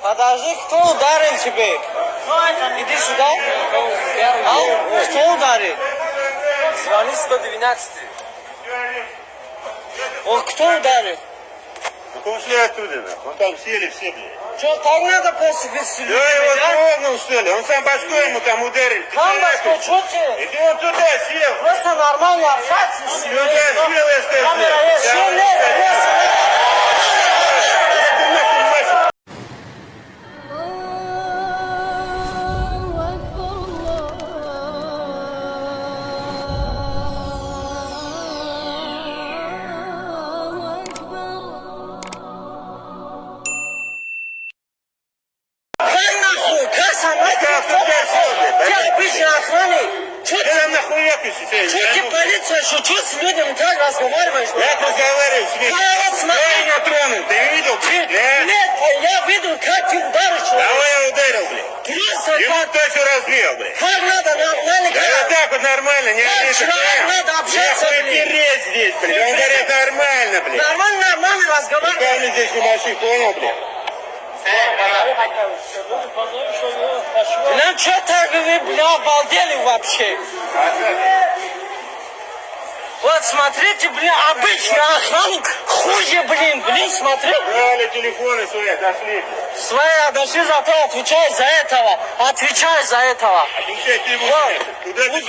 Подожди, кто ударил тебе? Иди сюда. Кто ударил? Звони 112. Кто ударил? Ну ушли оттуда, нахуй. Он там сели все, блядь. Что, так надо после веселить? Да его тронул, что ли? Он сам башкой ему там ударил. Там башкой, что тебе? Иди вот туда, сел. Просто нормально общаться с ним. Сюда, сел, я скажу. Камера есть, сел, Что тебе полиция, что с людьми так разговариваешь? Я разговариваю с ним. Я его тронул, ты видел? Нет, я видел, как ты ударил человека. Кого я ударил, блядь? Просто Ему как... точно разбил, блядь. Как надо, нормально, Да вот так вот нормально, не как человек надо общаться, нехуй блин. переть здесь, блядь. Он говорит нормально, блядь. Нормально разговаривать. Камни здесь не нашли, понял, блядь? Блин, что так вы, бля, обалдели вообще? Вот смотрите, блин, обычный охранник хуже, блин, смотри. Брали телефоны свои, отошли. Свои отошли, зато отвечай за этого. Отвечай за этого. Отвечай ты ему. Вот. Куда ты